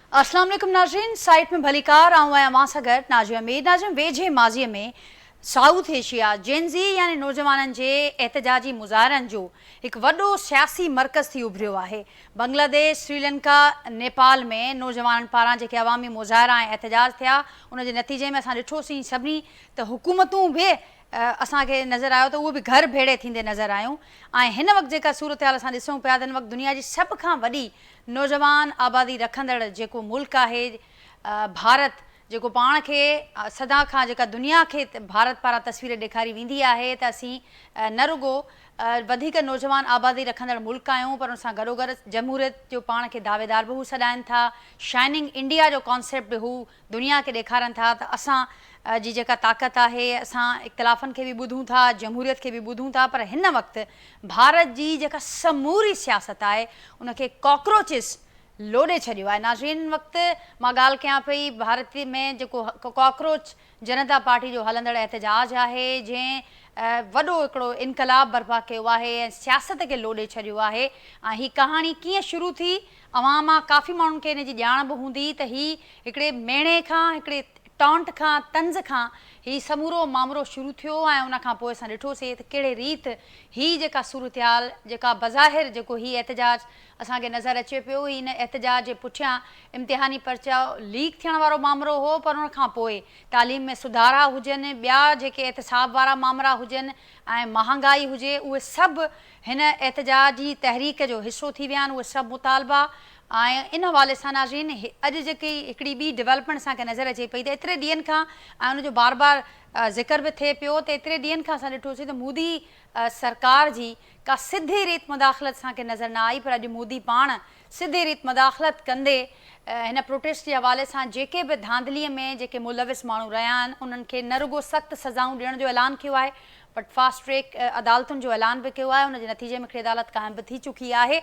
अस्सलाम वालेकुम नाज़रीन, साइट में भलीकार आऊँ आहियां मां सां गॾु नाज़िया मीर। नाज़रीन, वेझे माज़ीअ में साउथ एशिया जेनज़ी यानी नौजवाननि जे एहतजाजी मुज़ाहिरनि जो हिकु वॾो सियासी मर्कज़ थी उभरियो आहे। बांग्लादेश, श्रीलंका, नेपाल में नौजवाननि पारां जेके अवामी मुज़ाहिरा ऐं एहतजाज थिया, उन जे नतीजे में असां ॾिठोसीं सभिनी त हुकूमतूं बि असांखे नज़र आयो त उहो बि घर भेड़े थींदे नज़र आयूं। ऐं हिन वक़्तु जेका सूरत हाल असां ॾिसूं पिया त हिन वक़्तु दुनिया जी सभ खां वॾी नौजवान आबादी रखंदड़ जेको मुल्क आहे भारत, जेको पाण खे सदा खां जेका दुनिया खे भारत पारां तस्वीर ॾेखारी वेंदी आहे त असीं न रुगो वधीक नौजवान आबादी रखंदड़ मुल्क आहियूं, पर उन सां गॾोगॾु जमहूरियत जो पाण खे दावेदार बि हू सॾाइनि था। शाइनिंग इंडिया जो कॉन्सेप्ट बि हू दुनिया खे ॾेखारनि था त असां जी जेका ताक़त आहे, असां इख़्तिलाफ़नि खे बि ॿुधूं था, जमहूरियत खे बि ॿुधूं था। पर हिन वक़्तु भारत जी जेका समूरी सियासत आहे उनखे कॉकरोचिस लोॾे छॾियो आहे। नाज़रीन, वक़्तु मां ॻाल्हि कयां पई भारत में जेको कॉकरोच जनता पार्टी जो हलंदड़ एहतजाज आहे, जंहिं वॾो हिकिड़ो इनकलाब बर्पा कयो आहे ऐं सियासत खे लोॾे छॾियो आहे। ऐं हीअ कहाणी कीअं शुरू थी, अवां मां काफ़ी माण्हुनि खे हिन जी ॼाण बि हूंदी त हीअ हिकिड़े मेणे खां, हिकिड़े टॉन्ट खां, तंज़ खां हीअ समूरो मामिलो शुरू थियो। ऐं उनखां पोइ असां ॾिठोसीं त कहिड़े रीति हीअ जेका सूरत हाल, जेका बज़ाहिर जेको हीअ एहतजाज असांखे नज़र अचे पियो, हिन एहतजाज जे पुठियां इम्तिहानी पर्चा लीक थियण वारो मामिलो हो, पर उनखां पोइ तालीम में सुधारा हुजनि, ॿिया जेके एहतसाब वारा मामला हुजनि ऐं महांगाई हुजे, उहे सभु हिन एहतजाजी तहरीक जो हिसो थी विया आहिनि। उहे सभु मुतालबा ऐं इन हवाले सां नाज़रीन अॼु जेकी हिकिड़ी ॿी डेवलपमेंट असांखे नज़र अचे पई त एतिरे ॾींहंनि खां ऐं उनजो बार बार ज़िक्र बि थिए पियो त एतिरे ॾींहंनि खां असां ॾिठोसीं त मोदी सरकार जी का सिधी रीति मुदाख़लत असांखे नज़र न आई, पर अॼु मोदी पाण सिधी रीति मुदाख़लत कंदे हिन प्रोटेस्ट जे हवाले सां जेके बि धांधलीअ में जेके मुलविस माण्हू रहिया आहिनि उन्हनि खे न रुगो सख़्तु सज़ाऊं ॾियण जो ऐलान कयो आहे, बट फास्ट ट्रैक अदालतुनि जो ऐलान बि कयो आहे। उनजे नतीजे में हिकिड़ी अदालत क़ाइमु बि थी चुकी आहे।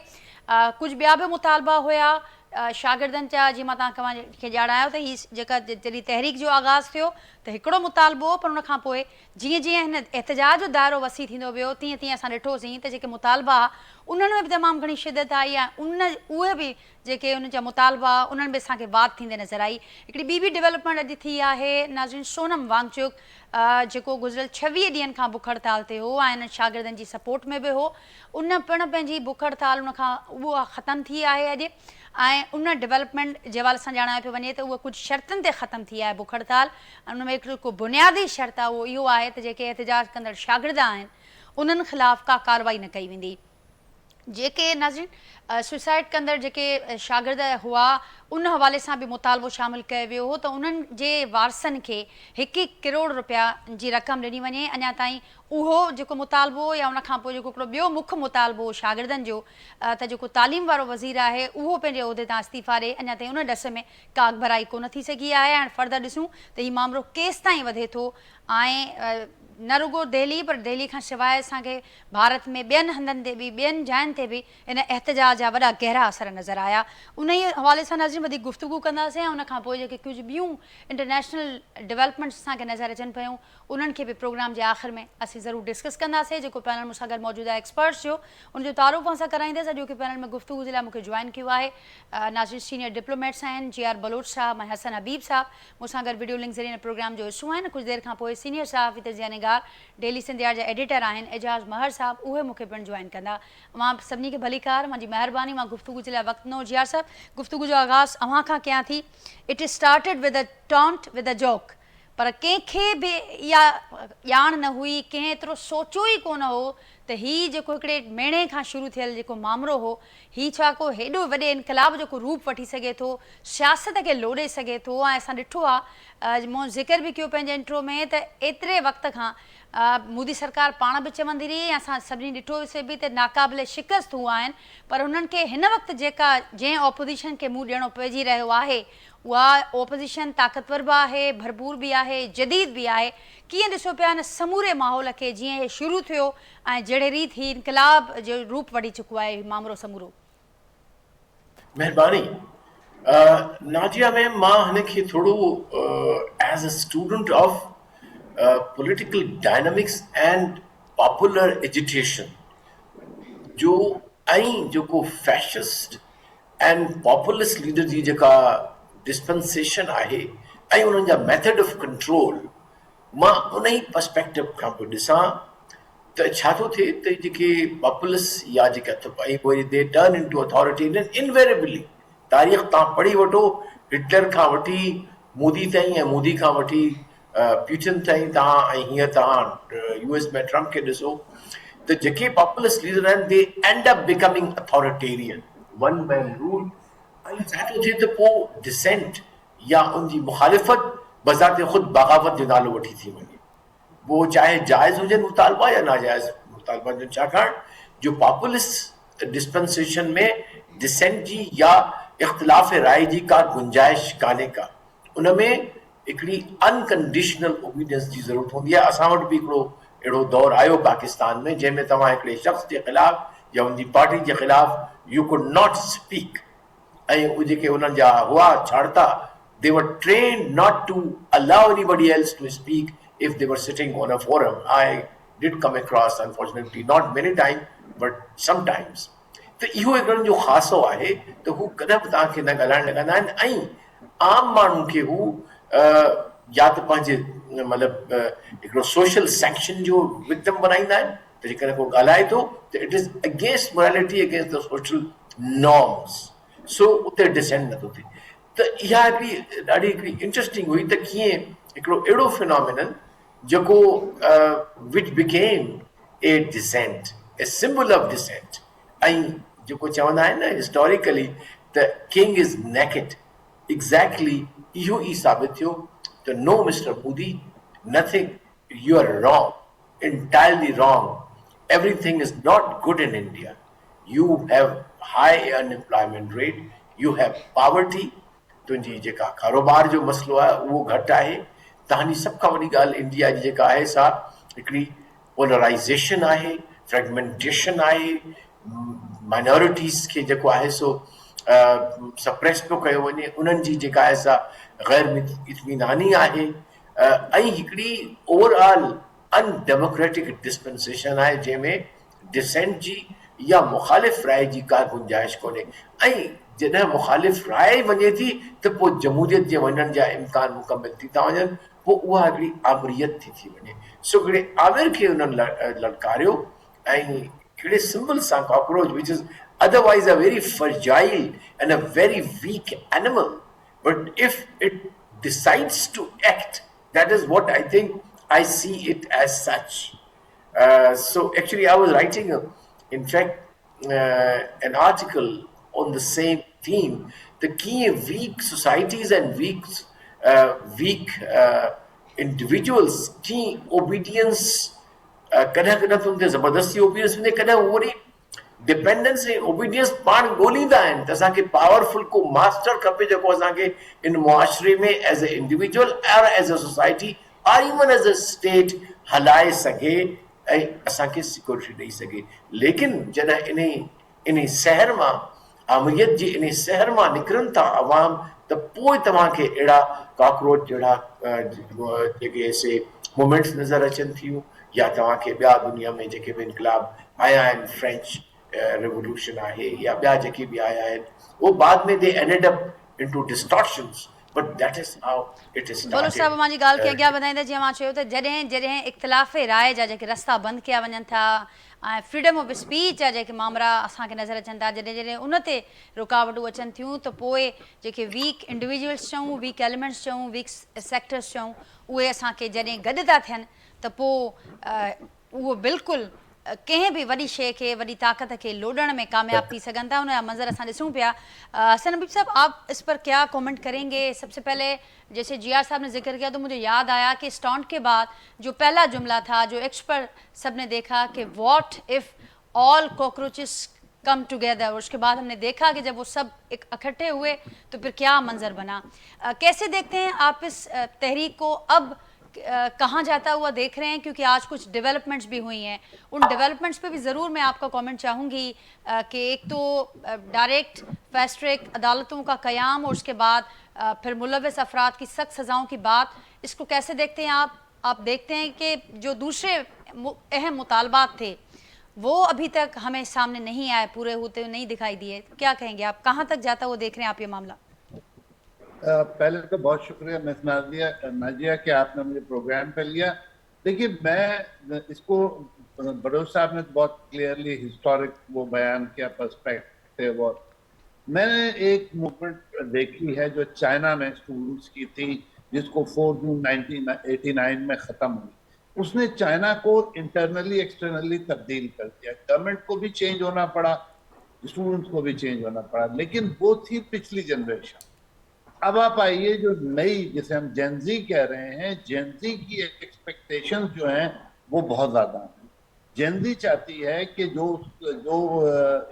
कुझु ॿिया बि मुतालबा हुया शागिर्दनि जा, जीअं मां तव्हांखे ॼाणायो त हीअ जेका जॾहिं तहरीक जो आगाज़ थियो त हिकिड़ो मुतालबो हो, पर उनखां पोइ जीअं जीअं हिन एहतजाज जो दाइरो वसी थींदो वियो तीअं तीअं असां ॾिठोसीं त जेके मुतालबा उन्हनि में बि तमामु घणी शिदत आई ऐं उहे बि जेके उन जा मुतालबा उन्हनि में असांखे वाद थींदे नज़र आई। हिकिड़ी ॿी बि डेवलपमेंट अॼु थी आहे नाज़रीन, सोनम वांगचुक जेको गुज़िरियल 26 ॾींहंनि खां बुख हड़ताल ते हो ऐं हिन शागिर्दनि जी सपोर्ट में बि हो, उन पिणु पंहिंजी बुख हड़ताल उनखां उहा ख़तमु थी आहे अॼु। ऐं उन डेवलपमेंट जे हवाले सां ॼाणायो पियो वञे त उहा कुझु शर्तुनि ते ख़तमु थी आहे बुख हड़ताल। उन में हिकिड़ो को बुनियादी शर्त आहे, उहो इहो आहे त जेके एहतजाज कंदड़ शागिर्द आहिनि उन्हनि ख़िलाफ़ु का कार्रवाई न कई वेंदी। जेके नाज़रीन सुसाइड कंदड़ जेके शागिर्द हुआ उन हवाले सां बि मुतालबो शामिलु कयो वियो हो त उन्हनि जे वारसनि खे 1 करोड़ रुपया जी रक़म ॾिनी वञे। अञा ताईं उहो जेको मुतालबो या उनखां पोइ जेको हिकिड़ो ॿियो मुख्य मुतालबो शागिर्दनि जो त जेको तालीम वारो वज़ीर आहे उहो पंहिंजे उहिदे तां इस्तीफ़ा ॾिए, अञा ताईं उन ॾस में का भराई कोन थी सघी आहे। ऐं फर्दर ॾिसूं त हीउ मामिलो केसि ताईं वधे थो। ऐं न रुगो दिल्ली, पर दिल्ली खां सवाइ असांखे भारत में ॿियनि हंधनि ते बि, ॿियनि जायुनि ते बि हिन एहतजाज जा वॾा गहरा असर नज़र आया। उन ई हवाले सां नाज़रीन वधीक गुफ़्तगू कंदासीं ऐं उनखां पोइ जेके कुझु ॿियूं इंटरनेशनल डेवलपमेंट्स असांखे नज़र अचनि पियूं उन्हनि खे बि प्रोग्राम जे आख़िर में असीं ज़रूरु डिस्कस कंदासीं। जेको पैनल मूंसां गॾु मौजूदु आहे एक्सपर्ट्स जो, उनजो तारुफ़ असां कराईंदासीं। अॼोके पैनल में गुफ़्तगू जे लाइ मूंखे जॉइन कयो आहे नाज़रीन सीनियर डिप्लोमेट्स आहिनि GR बलोच साहब ऐं हसन हबीब साहब, मूंसां गॾु वीडियो लिंक ज़रिए प्रोग्राम जो हिसो आहिनि। कुझु देरि खां पोइ सीनियर सहाफ़ी तज़िया निगार डेली सिंधियार जा एडिटर आहिनि एजाज़ महर साहब, उहे मूंखे पिणु जॉइन कंदा। मां सभिनी खे भलीकार, मुंहिंजी महिरबानी। मां गुफ़्तगू जे लाइ वक़्तु न GR साहब, गुफ़्तगू जो आगाज़ अव्हां खां कयां थी। It is started with a taunt with a joke, पर कंहिंखे बि इहा ॼाण न हुई, कंहिं एतिरो सोचियो ई कोन हो त हीअ जेको हिकिड़े मेणे खां शुरू थियल जेको मामिलो हो हीअ छा को हेॾो वॾे इनकलाब जेको रूप वठी सघे थो, सियासत खे लोॾे सघे थो। ऐं असां ॾिठो आहे, मूं ज़िक्र बि कयो पंहिंजे इंट्रो में, त एतिरे वक़्त खां मोदी सरकार पाण बि चवंदी रही, असां सभिनी ॾिठोसीं बि त नाक़ाबिले शिकस्त हुआ आहिनि, पर उन्हनि खे हिन वक़्तु जेका जंहिं ऑपोज़िशन खे मुंहुं ॾियणो पइजी रहियो आहे उहा ऑपोज़िशन ताक़तवर बि आहे, भरपूर बि आहे, जदीद बि आहे। कीअं ॾिसो पिया हिन समूरे माहौल खे जीअं इहे शुरू थियो ऐं जहिड़े रीति ही इनकलाब जो रूप वठी चुको आहे मामिलो समूरो। महिरबानी नाजिया मैम, मां हिन खे थोरो as a student of political dynamics and popular agitation जो ऐं जेको फैशिस्ट एंड पॉपुलिस्ट लीडर जी जेका डिस्पेंसेशन आहे ऐं उन्हनि जा मेथड ऑफ कंट्रोल मां उन ई पर्सपेक्टिव खां पोइ ॾिसां त छा थो थिए त जेके पॉपुलिस्ट या जेके ऐं पोइ they turn into authoritarian invariably तारीख़ तव्हां पढ़ी वठो हिटलर खां वठी मोदी ताईं ऐं मोदी खां वठी प्यूटिन ताईं तव्हां ऐं हीअं तव्हां यूएस में ट्रम्प खे ॾिसो त जेके पॉपुलिस्ट लीडर आहिनि they end up becoming authoritarian one man rule ऐं छा थो थिए त पोइ डिसेंट या उनजी मुखालिफ़त बज़ात ख़ुदि बग़ावत जो नालो वठी थी वञे वो चाहे जायज़ हुजनि मुतालबा या नाजायज़ मुतालबा हुजनि छाकाणि जो पॉपुलिस्ट डिस्पेंसेशन में डिसेंट जी या इख़्तिलाफ़ राय जी का गुंजाइश कान्हे का उन में हिकिड़ी अनकंडीशनल ओबीडियंस जी ज़रूरत हूंदी आहे। असां वटि बि हिकिड़ो अहिड़ो दौरु आयो पाकिस्तान में जंहिंमें तव्हां हिकिड़े शख़्स जे ख़िलाफ़ या उनजी पार्टी जे ख़िलाफ़ यू कुड नॉट स्पीक ऐं उहे जेके उन्हनि जा हुआ छाड़ता they were trained not to allow anybody else to speak if they were sitting on a forum. I did come across, unfortunately, not many times, but sometimes. त इहो हिकिड़ो जो ख़ासो आहे त हू कॾहिं बि तव्हांखे न ॻाल्हाइणु लॻंदा आहिनि ऐं आम माण्हुनि खे हू या त पंहिंजे मतिलबु हिकिड़ो सोशल सैक्शन जो विक्टिम बनाईंदा आहिनि त जेकॾहिं को ॻाल्हाए थो त it is against morality against the social norms so उते डिसेंड नथो थिए त इहा हिकिड़ी ॾाढी हिकिड़ी इंट्रस्टिंग हुई त कीअं हिकिड़ो अहिड़ो फिनोमिनन जेको which became a dissent a symbol of dissent ऐं जेको चवंदा आहिनि न हिस्टोरिकली त किंग इज़ नेकेड एग्ज़ैक्टली इहो ई साबित थियो त no mister Modi nothing you are wrong entirely wrong everything is not good in India you have high unemployment rate you have poverty तुंहिंजी जेका कारोबार जो मसइलो आहे उहो घटि आहे तव्हांजी सभ खां वॾी ॻाल्हि इंडिया जी जेका आहे सा हिकिड़ी पोलराइज़ेशन आहे फ्रेगमेंटेशन आहे माइनॉरिटीज़ खे जेको आहे सो सप्रेस पियो कयो वञे उन्हनि जी जेका आहे सा ग़ैर इत्मीनानी आहे ऐं हिकिड़ी ओवरऑल अनडेमोक्रेटिक डिस्पेंसेशन आहे जंहिंमें डिसेंट जी या मुखालिफ़ राय जी का गुंजाइश कोन्हे ऐं जॾहिं मुखालिफ़ राय वञे थी त पोइ जमहूरियत जे वञण जा इम्कान मुकमिल थी था वञनि पोइ उहा हिकिड़ी आमरियत थी वञे सो हिकिड़े आमिर खे उन्हनि ललकारियो ऐं हिकिड़े सिंबल सां cockroach which is otherwise a very fragile and a very weak animal but if it decides to act that is what I think I see it as such so actually I was writing in fact an article on the same theme the key weak societies and weak individuals key obedience कॾहिं कॾहिं तुम ते ज़बरदस्ती obedience में कॾहिं वो वरी dependence ऐं ओबीडियंस पाण ॻोल्हींदा आहिनि त असांखे पावरफुल को मास्टर खपे जेको असांखे इन मुआशरे में एज़ ए इंडिविजुअल और एज़ अ सोसाइटी और इवन एज़ अ स्टेट हलाए सघे ऐं असांखे सिक्योरिटी ॾेई सघे लेकिन जॾहिं इन शहर मां आमरियत जी इन शहर मां निकिरनि था अवाम त पोइ तव्हांखे अहिड़ा कॉकरोच जहिड़ा जेके से मूवमेंट्स नज़र अचनि थियूं या तव्हांखे ॿिया दुनिया में जेके बि इनकलाब आया आहिनि फ्रेंच रेवोल्यूशन आहे या ॿिया जेके बि आया आहिनि उहो बाद में they ended up into distortions but that is how it is बोलो साहब मुंहिंजी ॻाल्हि खे अॻियां वधाईंदे जीअं मां चयो त जॾहिं इख़्तिलाफ़ राय जा जेके रस्ता बंदि कया वञनि था ऐं फ्रीडम ऑफ स्पीच जा जेके मामला असांखे नज़र अचनि था जॾहिं उन ते रुकावटूं अचनि थियूं त पोइ जेके वीक इंडिविजुअल्स चऊं वीक एलिमेंट्स चऊं वीक सेक्टर्स चऊं उहे असांखे जॾहिं गॾु था थियनि त पोइ उहो बिल्कुलु कंहिं बि वॾी शइ खे वॾी ताक़त खे लोॾण में कामयाब थी सघनि था उनजा मंज़र असां ॾिसूं पिया हसन हबीब साहब आप इस पर क्या कमेंट करेंगे सबसे पहले जैसे जी आर साहब ने जिक्र किया तो मुझे याद आया कि स्टॉन्ट के बाद जो पहला जुमला था जो एक्स पर सब ने देखा कि what if all cockroaches come together और उसके बाद हमने देखा कि जब वो सब इकट्ठे हुए तो फिर क्या मंजर बना कैसे देखते हैं आप इस तहरीक को अब कहाँ जाता हुआ देख रहे हैं क्योंकि आज कुछ डेवलपमेंट्स भी हुई हैं उन डेवलपमेंट्स पे भी ज़रूर मैं आपका कमेंट चाहूँगी कि एक तो डायरेक्ट फास्ट ट्रैक अदालतों का क़याम और उसके बाद फिर मुलव्वस अफराद की सख्त सज़ाओं की बात इसको कैसे देखते हैं आप देखते हैं कि जो दूसरे अहम मुतालबात थे वो अभी तक हमें सामने नहीं आए पूरे होते हुए नहीं दिखाई दिए क्या कहेंगे आप कहाँ तक जाता हुआ देख रहे हैं आप ये मामला पहले तो बहुत शुक्रिया मिस नाजिया नाजिया कि आपने मुझे प्रोग्राम पे लिया। देखिए, मैं इसको बड़ोस साहब ने बहुत क्लियरली हिस्टोरिक वो बयान किया, पर्सपेक्टिव। और मैंने एक मूवमेंट देखी है जो चाइना में स्टूडेंट्स की थी, जिसको 4 जून 1989 में खत्म हुई। उसने चाइना को इंटरनली एक्सटर्नली तब्दील कर दिया। गवर्नमेंट को भी चेंज होना पड़ा, स्टूडेंट्स को भी चेंज होना पड़ा, लेकिन वो थी पिछली जनरेशन। अब आप आइए जो नई, जिसे हम जेनजी कह रहे हैं, जेनजी की एक्सपेक्टेशंस जो हैं वो बहुत ज्यादा हैं। जेनजी चाहती है कि जो जो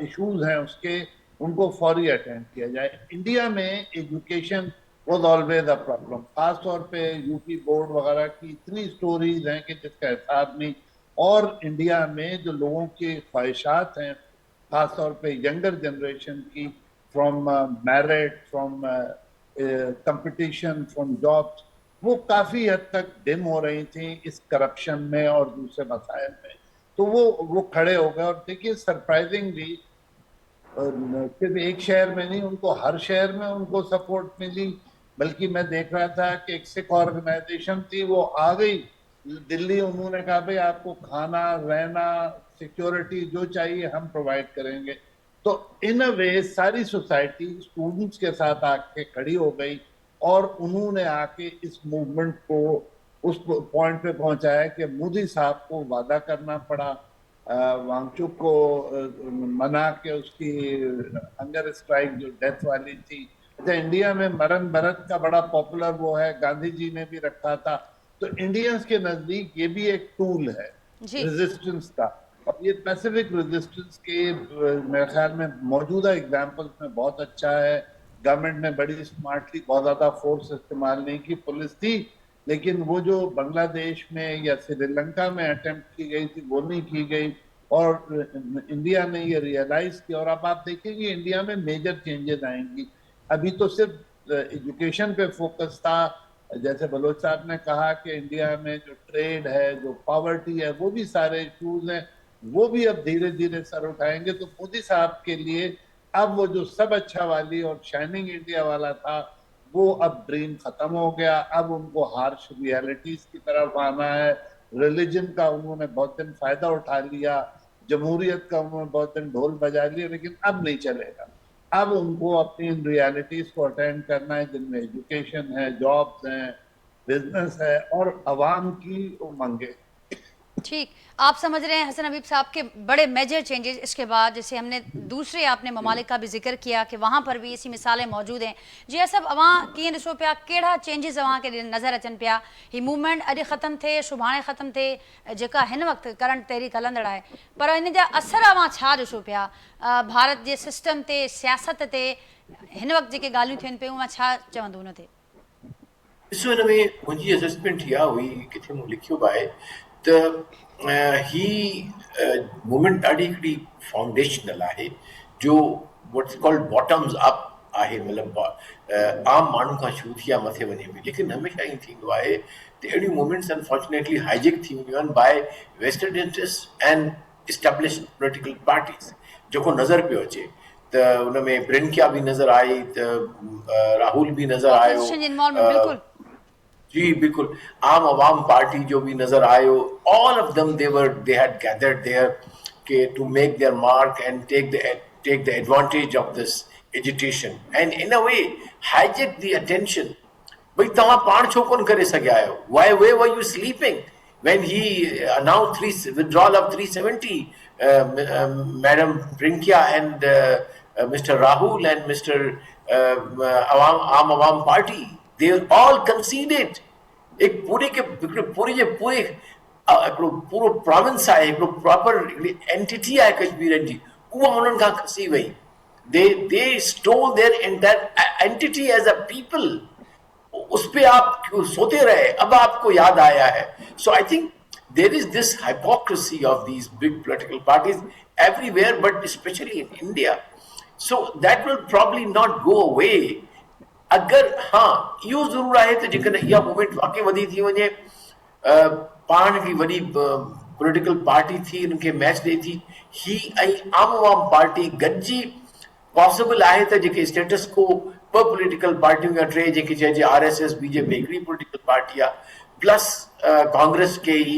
इश्यूज हैं उसके उनको फौरी अटेंड किया जाए। इंडिया में education was always a problem, खास तौर पे यूपी बोर्ड वगैरह की इतनी स्टोरीज हैं कि जिसका हिसाब नहीं। और इंडिया में जो लोगों की ख्वाहिशात हैं, खास तौर पे यंगर जनरेशन की, from merit, from competition, from jobs, वो काफी हद तक डिम हो रही थी इस करप्शन में और दूसरे मसाइल में। तो वो खड़े हो गए। और देखिए, सरप्राइजिंगली सिर्फ एक शहर में नहीं, उनको हर शहर में उनको सपोर्ट मिली। बल्कि मैं देख रहा था कि एक सिख ऑर्गेनाइजेशन थी, वो आ गई दिल्ली। उन्होंने कहा भाई आपको खाना, रहना, सिक्योरिटी जो चाहिए हम प्रोवाइड करेंगे। तो इन अ वे सारी सोसाइटी स्टूडेंट्स के साथ आके खड़ी हो गई, और उन्होंने आके इस मूवमेंट को उस पॉइंट पे पहुंचाया कि मोदी साहब को वादा करना पड़ा, वांगचुक को मना के उसकी हंगर स्ट्राइक जो डेथ वाली थी। अच्छा, इंडिया में मरण भरत का बड़ा पॉपुलर वो है, गांधी जी ने भी रखा था। तो इंडियंस के नजदीक ये भी एक टूल है जी। रेजिस्टेंस का। और ये पैसिफिक रेजिस्टेंस के मेरे ख्याल में मौजूदा एग्जाम्पल्स में बहुत अच्छा है। गवर्नमेंट ने बड़ी स्मार्टली बहुत ज्यादा फोर्स इस्तेमाल नहीं की, पुलिस थी, लेकिन वो जो बांग्लादेश में या श्रीलंका में अटेम्प्ट की गई थी वो नहीं की गई। और इंडिया ने ये रियलाइज किया। और अब आप देखेंगे इंडिया में मेजर चेंजेस आएंगी। अभी तो सिर्फ एजुकेशन पे फोकस था। जैसे बलोच साहब ने कहा कि इंडिया में जो ट्रेड है, जो पॉवर्टी है, वो भी सारे इश्यूज हैं, वो भी अब धीरे धीरे सर उठाएंगे। तो मोदी साहब के लिए अब वो जो सब अच्छा वाली और शाइनिंग इंडिया वाला था, वो अब ड्रीम खत्म हो गया। अब उनको हार्श रियलिटीज की तरफ आना है। रिलीजन का उन्होंने बहुत दिन फायदा उठा लिया, जमहूरियत का उन्होंने बहुत दिन ढोल बजा लिया, लेकिन अब नहीं चलेगा। अब उनको अपनी इन रियलिटीज को अटेंड करना है, जिनमें एजुकेशन है, जॉब्स हैं, बिजनेस है और अवाम की उमंगे। ठीक, आप समझ रहे हैं हसन हबीब साहब के बड़े मेजर चेंजेस इसके बाद। जैसे हमने दूसरे आपने ममालिक का भी जिक्र किया कि वहाँ पर भी इसी मिसालें मौजूद हैं। जी सब अवां कीअं ॾिसो पिया, कहिड़ा चेंजिस अवां खे नज़र अचनि पिया? ही मूवमेंट अॼु ख़त्म थिए, सुभाणे ख़त्म थिए, जेका हिन वक़्तु करंट तहरीक हलंदड़ आहे, पर इन जा असर अवां छा ॾिसो पिया भारत जे सिस्टम ते, सियासत ते? हिन वक़्तु जेके ॻाल्हियूं थियनि पियूं उहा छा चवंदो हुन ते? ॾिसो, हिन में मुंहिंजी असेसमेंट इहा हुई, किथे मूं लिखियो बि आहे त ही मूवमेंट ॾाढी हिकिड़ी फाउंडेशनल आहे, जो वट्स कॉल्ड बॉटम्स अप आहे। मतिलबु आम माण्हू खां शुरू थी आहे मथे वञे पई। लेकिन हमेशह ईअं थींदो आहे त अहिड़ियूं मूवमेंट्स अनफॉर्चुनेटली हाईजेक थी वेंदियूं आहिनि by western interest and establish political parties. जेको नज़र पियो अचे त हुन में प्रियंका बि नज़र आई, त राहुल बि नज़र आयो, ऑपोजिशन इन्वॉल्वमेंट बिल्कुल जी बिल्कुल, आम आवाम पार्टी जो भी नजर आयो। All of them they had gathered there के to make their mark and take the advantage of this agitation and in a way hijack the attention. भाई तव्हां पाण छो कोन करे सघिया आहियो? Why way were you sleeping when he announced withdrawal of 370, Madam Prinkia and Mr. Rahul and Mr. Aam Awam Party, they all conceded. एक पूरे के पूरे जे पूरे हिकिड़ो पूरो प्रोविंस आहे, हिकिड़ो प्रॉपर एंटिटी आहे कश्मीर जी, उहा हुननि खां खसी वई। they stole their entire entity as a people। उस पे आप सोते रहे, अब आपको याद आया है। So I think there is this hypocrisy of these big political parties everywhere, but especially in India. So that will probably not go away. अगर हाँ इहो ज़रूर आहे त जेकॾहिं इहा मूवमेंट वाकई वधी थी वञे, पाण हिकिड़ी वॾी पॉलिटिकल पार्टी थी, उनखे मैच ॾिए थी, ही ऐं आम आवाम पार्टी गॾिजी पॉसिबल आहे त जेके स्टेटस को ॿ पॉलिटिकल पार्टियूं या टे जेके चइजे RSS बीजेपी हिकिड़ी पॉलिटिकल पार्टी आहे प्लस कांग्रेस खे ई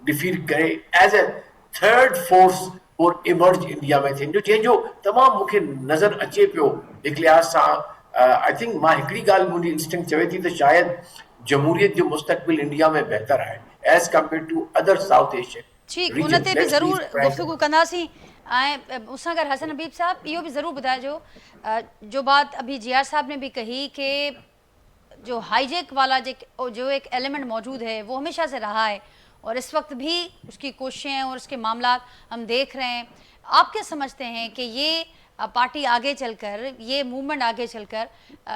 डिफीट करे एज ए थर्ड फोर्स और इमर्ज इंडिया में थियनि जंहिंजो तमामु मूंखे नज़र अचे पियो हिकु लिहाज़ सां आई थिंक मां हिकिड़ी ॻाल्हि मुंहिंजी इंस्टिंक्ट चवे थी त शायदि जमहूरियत जो मुस्तक़बिल इंडिया में बहितर आहे as compare to other South Asian ठीक उन ते बि ज़रूर गुफ्तगू कंदासीं ऐं मूंसां गॾु हसन हबीब साहब इहो बि ज़रूर ॿुधाइजो जो बात अभी JR साहब ने भी कही कि जो हाईजैक वाला जो एक एलिमेंट मौजूद है वो हमेशा से रहा है और इस वक्त भी उसकी कोशिशें और उसके मामला हम देख रहे हैं। आप क्या समझते हैं कि ये पार्टी आगे चलकर, ये मूवमेंट आगे चलकर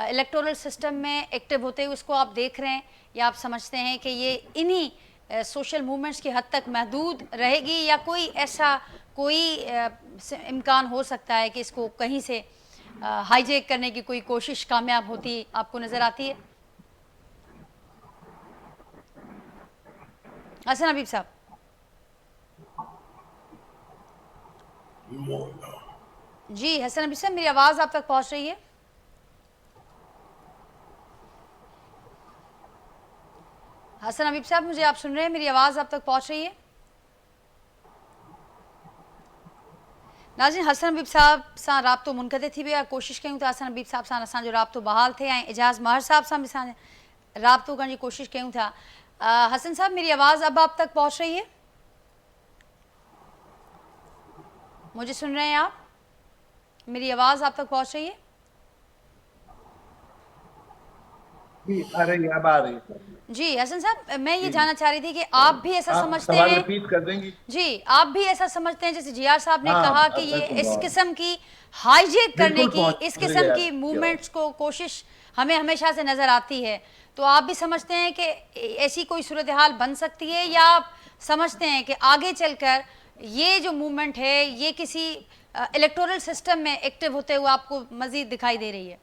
इलेक्टोरल सिस्टम में एक्टिव होते हुए इसको आप देख रहे हैं, या आप समझते हैं कि ये इन्हीं सोशल मूवमेंट्स की हद तक महदूद रहेगी, या कोई ऐसा कोई इम्कान हो सकता है कि इसको कहीं से हाईजैक करने की कोई कोशिश कामयाब होती आपको नज़र आती है? हसन हबीब साहब। जी हसन हबीब साहब, मेरी आवाज़ आप तक पहुंच रही है? हसन हबीब साहब, मुझे आप सुन रहे हैं? मेरी आवाज़ आप तक पहुंच रही है? नाज़रीन, हसन हबीब साहब सां राब्तो मुनक़ते थी वियो आहे। कोशिशि कयूं था हसन हबीब साहब सां असांजो राब्तो बहाल थिए ऐं एजाज़ महर साहब सां बि असां राब्तो करण जी कोशिशि कयूं था। हसन साहब, मेरी आवाज़ अब आप तक पहुंच रही है? मुझे सुन रहे हैं आप? मेरी आवाज़ आप तक पहुंच रही है? आ रही अब आ रही है। जी हसन साहब, मैं ये जानना चाह रही थी कि आप भी ऐसा समझते सवाल हैं? रिपीट कर देंगी? जी, आप भी ऐसा समझते हैं जैसे JR साहब ने कहा कि ये इस किस्म की हाईजैक करने की, इस किस्म की मूवमेंट्स को कोशिश हमें हमेशा से नज़र आती है, तो आप भी समझते हैं कि ऐसी कोई सूरत हाल बन सकती है, या आप समझते हैं कि आगे चलकर ये जो मूवमेंट है ये किसी इलेक्टोरल सिस्टम में एक्टिव होते हुए आपको मजीद दिखाई दे रही है?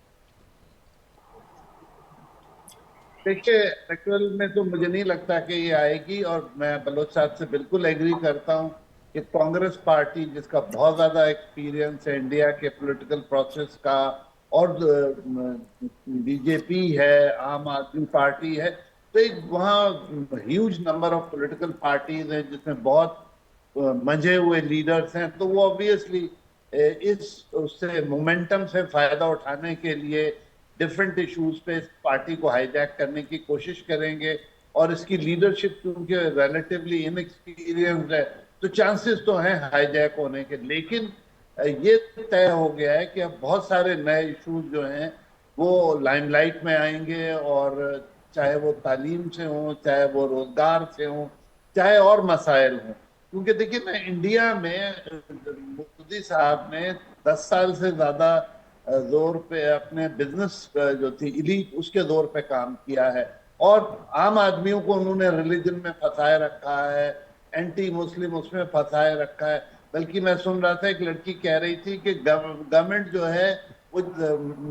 देखिए, इलेक्टोरल में तो मुझे नहीं लगता कि ये आएगी, और मैं बलोच साहब से बिल्कुल एग्री करता हूँ कि कांग्रेस पार्टी, जिसका बहुत ज़्यादा एक्सपीरियंस है इंडिया के पॉलिटिकल प्रोसेस का, और बीजेपी है, आम आदमी पार्टी है, तो एक वहाँ huge number of political parties हैं जिसमें बहुत मंझे हुए लीडर्स हैं, तो वो ऑब्वियसली इस उससे मोमेंटम से फायदा उठाने के लिए डिफरेंट इश्यूज पे इस पार्टी को हाईजैक करने की कोशिश करेंगे, और इसकी लीडरशिप क्योंकि रिलेटिवली इनएक्सपीरियंस्ड है तो चांसेस तो हैं हाईजैक होने के। लेकिन ये तय हो गया है कि अब बहुत सारे नए इश्यूज जो हैं वो लाइमलाइट में आएंगे, और चाहे वो तालीम से हो, चाहे वो रोजगार से हो, चाहे और मसाइल हों। क्योंकि देखिए ना, इंडिया में मोदी साहब ने 10 साल से ज्यादा जोर पे अपने बिजनेस जो थी इलीट, उसके दौर पे काम किया है, और आम आदमियों को उन्होंने रिलीजन में फंसाए रखा है, एंटी मुस्लिम उसमें फंसाए रखा है। बल्कि मैं सुन रहा था, एक लड़की कह रही थी कि गवर्नमेंट जो है वो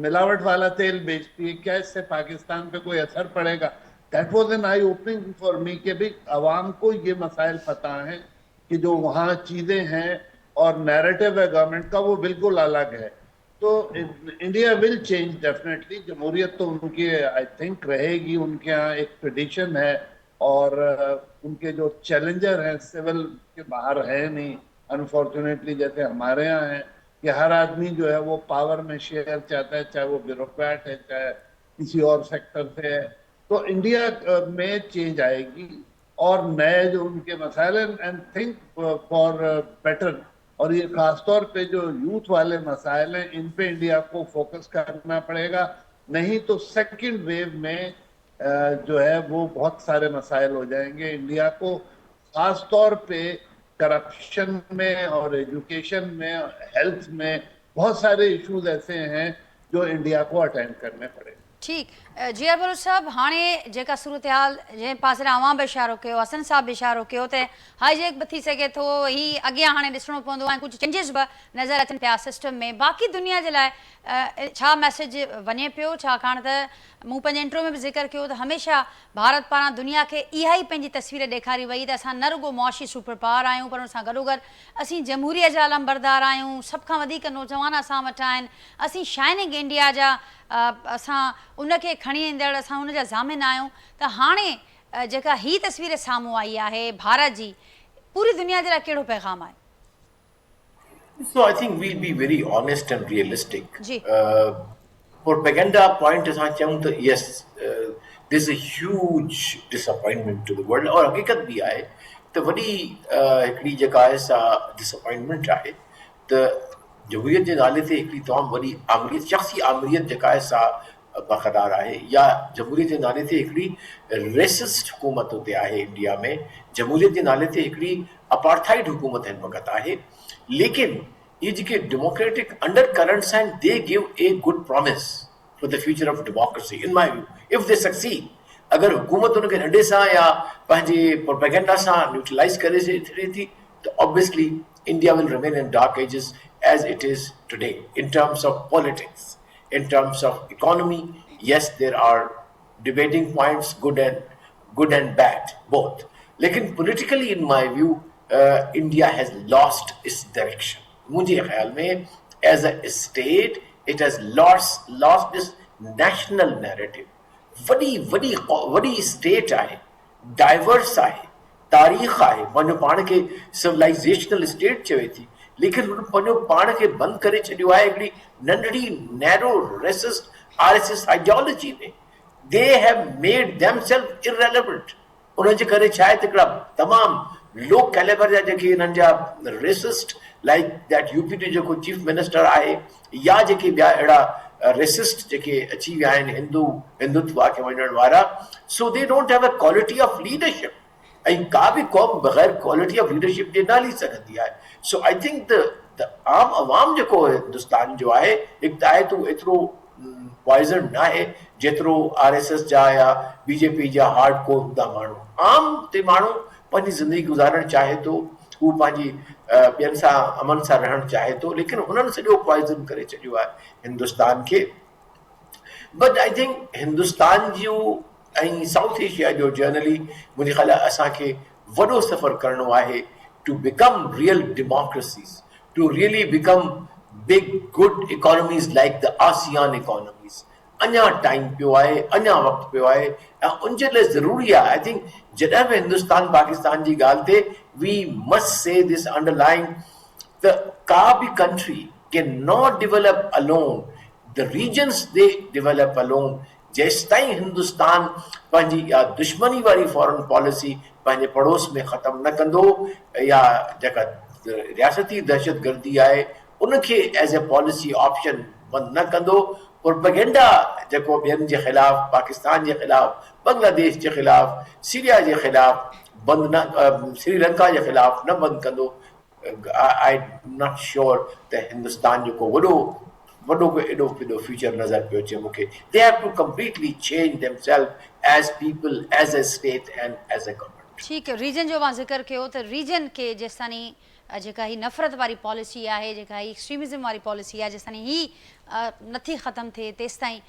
मिलावट वाला तेल बेचती है, क्या इससे पाकिस्तान पे कोई असर पड़ेगा? That was an I opening for me कि भाई अवाम को ये मसाइल पता है कि जो वहाँ चीजें हैं और नैरेटिव है गवर्नमेंट का वो बिल्कुल अलग है। तो इंडिया विल चेंज डेफिनेटली। जमहूरियत तो उनकी आई थिंक रहेगी, उनके यहाँ एक ट्रेडिशन है, और उनके जो चैलेंजर हैं सिविल के बाहर है नहीं अनफॉर्चुनेटली, जैसे हमारे यहाँ है कि हर आदमी जो है वो पावर में शेयर चाहता है, चाहे वो ब्यूरोक्रेट है, चाहे किसी और सेक्टर से है। तो इंडिया में चेंज आएगी, और नए जो उनके मसाइल एंड थिंक फॉर बेटर, और ये खासतौर पे जो यूथ वाले मसाइल हैं इन पे इंडिया को फोकस करना पड़ेगा, नहीं तो सेकंड वेव में जो है वो बहुत सारे मसाइल हो जाएंगे इंडिया को, खासतौर पे करप्शन में और एजुकेशन में, हेल्थ में, बहुत सारे इश्यूज ऐसे हैं जो इंडिया को अटेंड करने पड़े। ठीक, JR बलोच साहब, हाणे जेका सूरत हाल जंहिं पासे अवां बि इशारो कयो, हसन साहब बि इशारो कयो त हाईजैक बि थी सघे थो, ही अॻियां हाणे ॾिसणो पवंदो ऐं कुझु चेंजिस बि नज़र अचनि पिया सिस्टम में। बाक़ी दुनिया जे लाइ छा मैसेज वञे पियो? छाकाणि त मूं पंहिंजे इंट्रो में बि ज़िक्र कयो त हमेशह भारत पारां दुनिया खे इहा ई पंहिंजी तस्वीर ॾेखारी वई त असां न रुॻो मुआशी सुपर पावर आहियूं, पर उन सां गॾोगॾु असीं जमहूरीअ जा अलमबरदार आहियूं, सभ खां वधीक नौजवान असां वटि आहिनि, असीं शाइनिंग इंडिया जा असां उनखे खणी ईंदड़, असां उनजा ज़ामिन आहियूं। त हाणे जेका ही तस्वीर साम्हूं आई आहे भारत जी, पूरी दुनिया जे लाइ कहिड़ो पैगाम आहे? So I think we'll be very honest and realistic. Ji Propaganda point is yes, there's a huge disappointment to the world. और हकीकत भी आहे त वॾी हिकिड़ी जेका आहे सा डिसअपॉइंटमेंट आहे त जमहूरियत जे नाले ते हिकिड़ी तमामु वॾी आमरीत, शख़्सी आमरीत जेका आहे सा बरक़रार आहे, या जमहूरियत जे नाले ते हिकिड़ी रेसिस्ट हुकूमत हुते आहे इंडिया में, जमहूरियत जे नाले ते हिकिड़ी अपार्थाइड हुकूमत हिन वक़्तु आहे। लेकिन ये जेके डेमोक्रेटिक अंडर करंट्स आहिनि, they give a good promise for the future of democracy in my view if they succeed. अगर हुकूमत उनखे ॾंडे सां या पंहिंजे प्रोपेगेंडा सां न्यूट्रलाइज करे छॾे थी त obviously India will remain in dark ages as it is today in terms of politics, in terms of economy. Yes, there are debating points, good and bad, both. Lekin politically, in my view, India has lost its direction. मुझे ख्याल में, as a state, it has lost this national narrative. वडी state आहे, diverse आहे, तारीख़ आहे, पंहिंजो पाण खे सिविलाइज़ेशनल स्टेट चवे थी, लेकिन हुन पंहिंजो पाण खे बंदि करे छॾियो आहे हिकिड़ी नंढड़ी नैरो रेसिस्ट RSS आइडियोलॉजी में। They have made themselves irrelevant. उन जे करे छा आहे त हिकिड़ा तमामु लो कैलिबर जा जेके हिननि जा रेसिस्ट लाइक दैट यूपी जो जेको चीफ मिनिस्टर आहे, या जेके ॿिया अहिड़ा रेसिस्ट जेके अची विया आहिनि हिंदुत्व खे वञण वारा, so they don't have a quality of leadership. ऐं का बि क़ौम बग़ैर क्वालिटी ऑफ लीडरशिप जे न हली सघंदी आहे। सो आई थिंक द आम अवाम जेको हिंदुस्तान जो आहे, हिकु त आहे तो एतिरो पॉइज़न न आहे जेतिरो RSS जा या BJP जा हार्ड कोर हूंदा माण्हू। आम ते माण्हू पंहिंजी ज़िंदगी गुज़ारणु चाहे थो, हू पंहिंजी ॿियनि सां अमन सां रहणु चाहे थो, लेकिन हुननि सॼो पॉइज़न करे छॾियो आहे हिंदुस्तान खे। बट आई थिंक हिंदुस्तान जूं ऐं साउथ एशिया जो जनरली मुंहिंजे ख़्याल असांखे वॾो सफ़र करिणो आहे to become real democracies, to really become big good economies like the ASEAN economies. अञा टाइम पियो आहे, अञा वक़्तु पियो आहे, ऐं उनजे लाइ ज़रूरी आहे। आई थिंक जॾहिं बि हिंदुस्तान पाकिस्तान जी ॻाल्हि थिए, we must say this underline त का बि country can not develop alone, the regions they develop alone. जेसि ताईं हिंदुस्तान पंहिंजी या दुश्मनी वारी फॉरेन पॉलिसी पंहिंजे पड़ोस में ख़तमु न कंदो, या जेका रियासती दहशतगर्दी आहे उनखे एज ए पॉलिसी ऑप्शन बंदि न कंदो, प्रोपेगेंडा जेको ॿियनि जे ख़िलाफ़, पाकिस्तान जे ख़िलाफ़, बांग्लादेश जे ख़िलाफ़, सीरिया जे ख़िलाफ़ बंदि न, श्रीलंका जे ख़िलाफ़ न बंदि कंदो, आई नॉट श्योर त हिंदुस्तान जेको वॾो को एॾो वॾो फ्यूचर नज़र पियो अचे मूंखे। They have to completely change themselves as people, as a state and as a government. ठीकु आहे, रीजन जो मां ज़िक्र कयो त रीजन खे जेसिताईं जेका ही नफ़रत वारी पॉलिसी आहे, जेका ही एक्सट्रीमिज़म वारी पॉलिसी आहे, जेसिताईं ही नथी ख़तमु थिए, तेसिताईं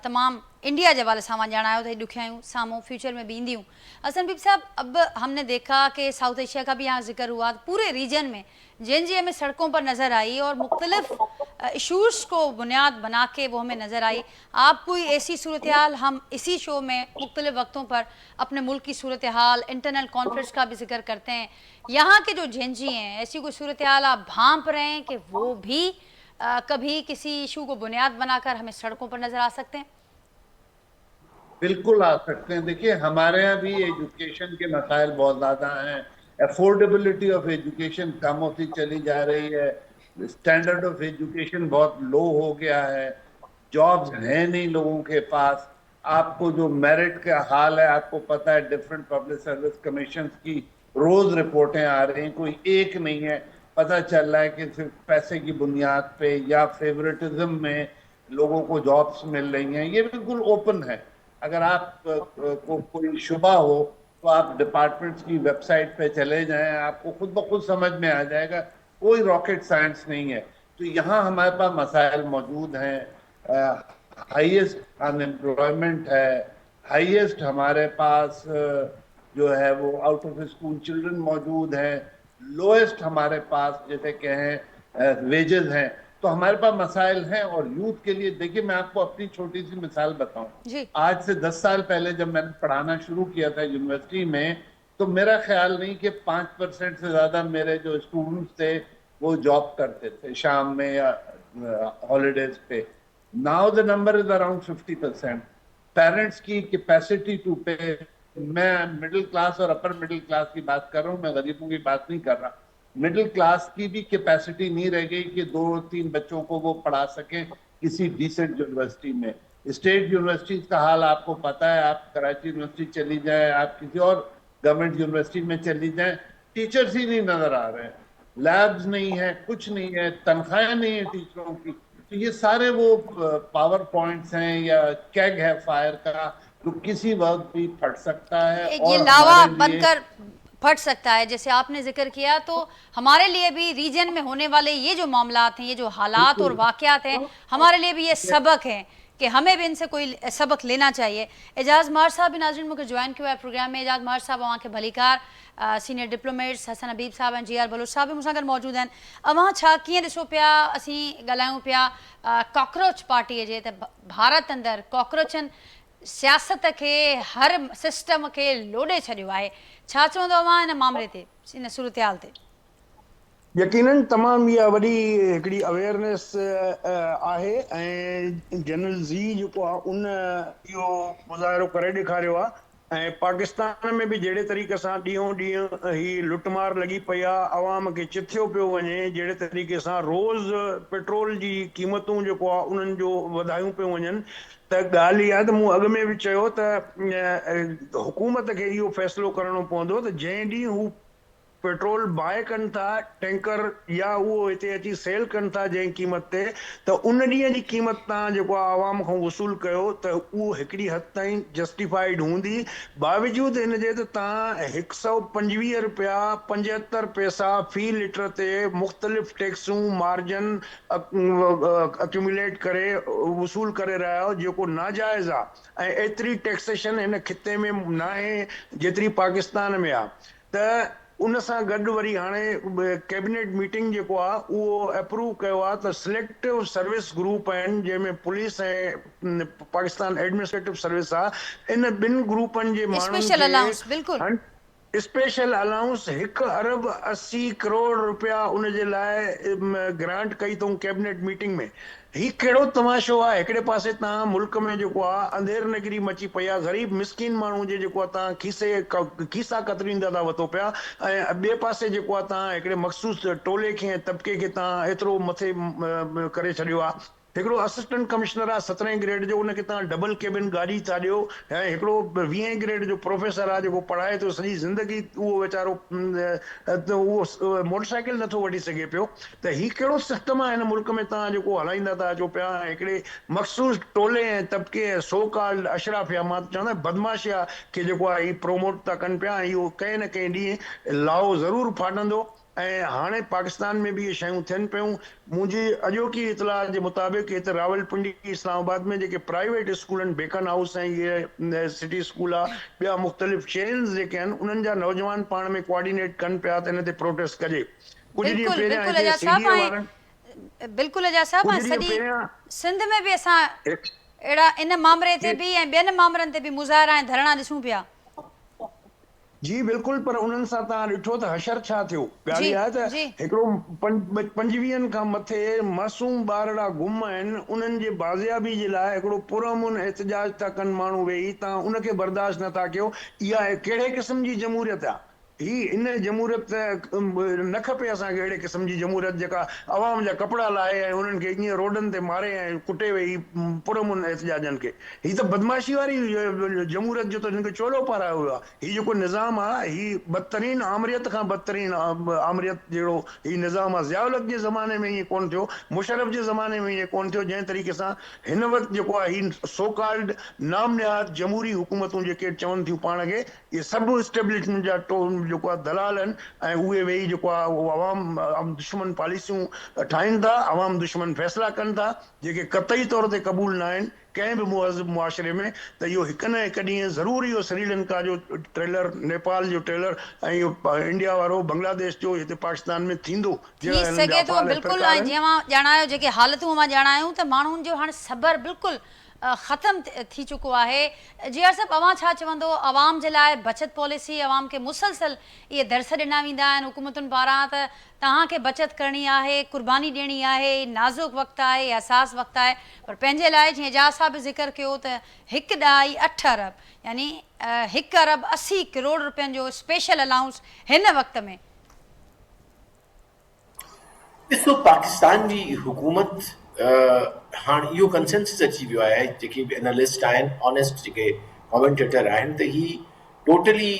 तमाम इंडिया के हवाले से वहाँ ॼाणायो त ॾुखियायूं साम्हूं फ्यूचर में भी ईंदियूं। हसन बीब साहब, अब हमने देखा कि साउथ एशिया का भी यहाँ जिक्र हुआ, पूरे रीजन में JNJ हमें सड़कों पर नज़र आई और मुख्तलिफ इशूज़ को बुनियाद बना के वो हमें नज़र आई। आप कोई ऐसी सूरत हाल, हम इसी शो में मुख्तलिफ वक्तों पर अपने मुल्क की सूरत हाल, इंटरनल कॉन्फ्लिक्ट्स का भी जिक्र करते हैं, यहाँ के जो JNJ हैं, ऐसी कोई सूरत हाल आप भांप रहे हैं कि वो भी कभी किसी इशू को बुनियाद बनाकर हमें सड़कों पर नजर आ सकते हैं? बिल्कुल आ सकते हैं। देखिए, हमारे यहाँ भी एजुकेशन के मसाइल बहुत ज़्यादा हैं, अफोर्डेबिलिटी ऑफ एजुकेशन कम होती चली जा रही है, स्टैंडर्ड ऑफ एजुकेशन बहुत लो हो गया है, जॉब्स हैं नहीं लोगों के पास। आपको जो मेरिट का हाल है, आपको पता है, डिफरेंट पब्लिक सर्विस कमीशन की रोज रिपोर्टें आ रही हैं, कोई एक नहीं है। पता चल रहा है कि सिर्फ पैसे की बुनियाद पे या फेवरेटिज्म में लोगों को जॉब्स मिल रही हैं। ये बिल्कुल ओपन है। अगर आप को कोई शुबा हो तो आप डिपार्टमेंट्स की वेबसाइट पे चले जाएं, आपको खुद ब खुद समझ में आ जाएगा, कोई रॉकेट साइंस नहीं है। तो यहाँ हमारे पास मसाइल मौजूद हैं, हाईएस्ट अनएम्प्लॉयमेंट है, हाईएस्ट हमारे पास जो है वो आउट ऑफ स्कूल चिल्ड्रन मौजूद हैं, लोएस्ट हमारे पास जैसे कहें वेजेस हैं। तो हमारे पास मसाइल हैं। और यूथ के लिए देखिए, मैं आपको अपनी छोटी सी मिसाल बताऊं। जी आज से 10 साल पहले जब मैंने पढ़ाना शुरू किया था यूनिवर्सिटी में, तो मेरा ख्याल नहीं कि 5% से ज्यादा मेरे जो स्टूडेंट्स थे वो जॉब करते थे शाम में या holidays pay. Now the number is around 50%। Parents की कैपेसिटी टू पे, मैं मिडिल क्लास और अपर मिडिल क्लास की बात कर रहा हूँ, मैं गरीबों की बात नहीं कर रहा, मिडिल क्लास की भी कैपेसिटी नहीं रह गई कि 2-3 बच्चों को वो पढ़ा सके किसी डिसेंट यूनिवर्सिटी में। स्टेट यूनिवर्सिटीज का हाल आपको पता है, आप कराची यूनिवर्सिटी चली जाए, आप किसी और गवर्नमेंट यूनिवर्सिटी में चली जाए, टीचर्स ही नहीं नजर आ रहे हैं, लैब्स नहीं है, कुछ नहीं है, तनख्वाहें नहीं है टीचरों की। तो ये सारे वो पावर पॉइंट्स हैं या कैग है फायर का, जो किसी वक्त भी फट सकता है। एक ये और लावा हमारे लिए बनकर फट सकता है, जैसे आपने जिक्र किया। तो हमारे लिए भी रीजन में होने वाले ये जो मामलात हैं, ये जो हालात और बिल्कुल वाकयात हैं, हमारे लिए भी ये सबक हैं कि हमें भी इनसे कोई सबक लेना चाहिए। एजाज मार साहब भी नाज़रीन मूंखे ज्वाइन किया प्रोग्राम में। एजाज मार साहब अवां खे भलीकार, सीनियर डिप्लोमेट्स हसन हबीब साहब ऐं जी आर बलोच साहब भी मूंसां गॾु मौजूदु आहिनि। अवां छा कीअं ॾिसो पिया, असीं ॻाल्हायूं पिया कॉकरोच पार्टीअ जे, त भारत अंदरि कॉकरोचनि सियासत के, हर सिस्टम के लोॾे छॾियो आहे। छा चवंदो अवां इन मामले ते, इन सूरतहाल ते? यकीनन तमामु इहा वॾी हिकिड़ी अवेयरनेस आहे ऐं जनरल ज़ी जेको आहे उन इहो मुज़ाहिरो करे ॾेखारियो आहे। ऐं पाकिस्तान में बि जहिड़े तरीक़े सां ॾींहों ॾींहुं ही लुटमार लॻी पई आहे, अवाम खे चिथियो पियो वञे, जहिड़े तरीक़े सां रोज़ पेट्रोल जी क़ीमतूं जेको आहे उन्हनि जो वधायूं पियूं वञनि, त ॻाल्हि इहा आहे त मूं अॻु में बि चयो त हुकूमत खे इहो फ़ैसिलो करणो पवंदो त जंहिं ॾींहुं हू पेट्रोल बाय कनि था टैंकर या उहो हिते अची सेल कनि था जंहिं क़ीमत ते, त उन ॾींहं जी क़ीमत तव्हां जेको आहे आवाम खां वसूल कयो त उहो हिकिड़ी हद ताईं जस्टिफाइड हूंदी। बावजूदि हिन जे त तव्हां 125 रुपया 75 पैसा फी लीटर ते मुख़्तलिफ़ टैक्सूं मार्जन अक्यूमुलेट करे वसूल करे रहिया आहियो, जेको नाजाइज़ आहे। ऐं एतिरी टैक्सेशन हिन खिते में न आहे जेतिरी पाकिस्तान में आहे। त उन सां गॾु वरी हाणे कैबिनेट मीटिंग जेको आहे उहो अप्रूव कयो आहे त सिलेक्टिव सर्विस ग्रुप आहिनि, जंहिंमें पुलिस ऐं पाकिस्तान एडमिनिस्ट्रेटिव सर्विस आहे, इन ॿिनि ग्रुपनि जे माण्हुनि स्पेशल खे अलाउंस, बिल्कुलु स्पेशल अलाउंस 1 अरब 80 करोड़ रुपया उन जे लाइ ग्रांट कई अथऊं कैबिनेट मीटिंग में। ही कहिड़ो तमाशो आहे? हिकिड़े पासे तव्हां मुल्क में जेको आहे अंधेर नगरी मची पई आहे, ग़रीब मिसकिन माण्हू जे जेको आहे तव्हां खीसा कतरींदा था वठो पिया, ऐं ॿिए पासे जेको आहे तव्हां हिकिड़े मख़सूस टोले खे ऐं तबिके खे तव्हां एतिरो मथे करे छॾियो आहे। हिकिड़ो असिस्टेंट कमिश्नर आहे 17 ग्रेड जो, उनखे तव्हां डबल केबिन गाॾी था ॾियो। ऐं हिकिड़ो 20 ग्रेड जो प्रोफेसर आहे जेको पढ़ाए थो सॼी ज़िंदगी, उहो वीचारो उहो मोटरसाइकिल नथो वठी सघे पियो। त ही कहिड़ो सिस्टम आहे हिन मुल्क में तव्हां जेको हलाईंदा था अचो पिया? हिकिड़े मख़सूस टोले ऐं तबिके ऐं सो कॉल्ड अशराफिया, मां चवंदा बदमाशिया खे जेको आहे ही प्रोमोट था कनि पिया। इहो कंहिं न कंहिं ॾींहुं लाओ ज़रूरु फाटंदो। ऐं हाणे पाकिस्तान में बि इहे शयूं थियनि पियूं। मुंहिंजी अॼोकी इतलाह जे मुताबिक़ हिते रावलपिंडी इस्लामाबाद में जेके प्राइवेट स्कूल आहिनि, बेकन हाउस ऐं इहे सिटी स्कूल आहे, ॿिया मुख़्तलिफ़ चेन्स जेके आहिनि, उन्हनि जा नौजवान पाण में कोऑर्डिनेट कनि पिया त इन ते प्रोटेस्ट कजे। कुझु ॾींहं बिल्कुलु पहिरियां बिल्कुलु हिते एजाज साहब, सीडीए वारनि बिल्कुलु एजाज साहब, कुझु ॾींहं सॼी पहिरियां सिंध में बि असां अहिड़ा इन मामले ते बि ऐं ॿियनि मामलनि ते बि मुज़ाहिरा ऐं धरणा ॾिसूं पिया। जी बिल्कुलु, पर उन्हनि सां तव्हां ॾिठो त हशर छा थियो? जी ॻाल्हि इहा आहे त जी हिकिड़ो 25 खां मथे मासूम ॿारड़ा गुम आहिनि, उन्हनि जे बाज़ियाबी जे लाइ हिकिड़ो पुरअमन एहतजाज था कनि माण्हू वेही, तव्हां उनखे बर्दाश्त नथा कयो। इहा कहिड़े क़िस्म जी जमहूरियत आहे? ही इन जमहूरियत न खपे असांखे, अहिड़े क़िस्म जी जमहूरियत जेका अवाम जा कपिड़ा लाहे ऐं उन्हनि खे ईअं रोडनि ते मारे ऐं कुटे वेही पुरअमन एहतजाजनि खे। ही त बदमाशी वारी जमहूरियत जो त हिनखे चोलो पारायो वियो आहे। ही जेको निज़ाम आहे, ही बदतरीन आमरियत खां बदतरीन आमरियत जहिड़ो ही निज़ाम आहे। ज़ियाउल हक़ जे ज़माने में ईअं कोन थियो, मुशर्रफ जे ज़माने में ईअं कोन थियो। जंहिं तरीक़े सां हिन वक़्तु जेको आहे ही सो कॉल्ड नाम निहाद जमहूरी हुकूमतूं जेके चवनि थियूं पाण खे, इहे सभु इस्टेब्लिशमेंट जा जेको आहे दलाल आहिनि ऐं उहे वेही जेको आहे उहो आवाम दुश्मन पॉलिसियूं ठाहिनि था, आवाम दुश्मन फ़ैसिला कनि था जेके क़तई तौर ते क़बूल न आहिनि कंहिं बि मुआशरे में। त इहो हिकु न हिकु ॾींहुं ज़रूरु इहो श्रीलंका जो ट्रेलर, नेपाल जो ट्रेलर ऐं इहो इंडिया वारो बांग्लादेश जो हिते पाकिस्तान में थींदो। थी सघे थो बिल्कुलु। ऐं जीअं मां ॼाणायो जेके हालतूं मां ॼाणायूं त माण्हुनि जो हाणे सबर बिल्कुलु ख़तम थी चुको आहे। जीअं सभु अवां छा चवंदो, अवाम जे लाइ बचत पॉलिसी अवाम खे मुसलसल इहे दर्स ॾिना वेंदा आहिनि हुकूमतुनि पारां त तव्हांखे बचत करणी आहे, कुर्बानी ॾियणी आहे, नाज़ुक वक़्तु आहे, हसास वक़्तु आहे। पर पंहिंजे लाइ जीअं एजाज़ साहब बि ज़िक्र कयो त 1.8 अरब यानी 1 अरब 80 करोड़ रुपयनि जो स्पेशल अलाउंस हिन वक़्त में। ॾिसो पाकिस्तान जी हुकूमत हाणे इहो कंसेंसस अची वियो आहे, जेके बि एनालिस्ट आहिनि, ऑनेस्ट जेके कमेंटेटर आहिनि, त ही टोटली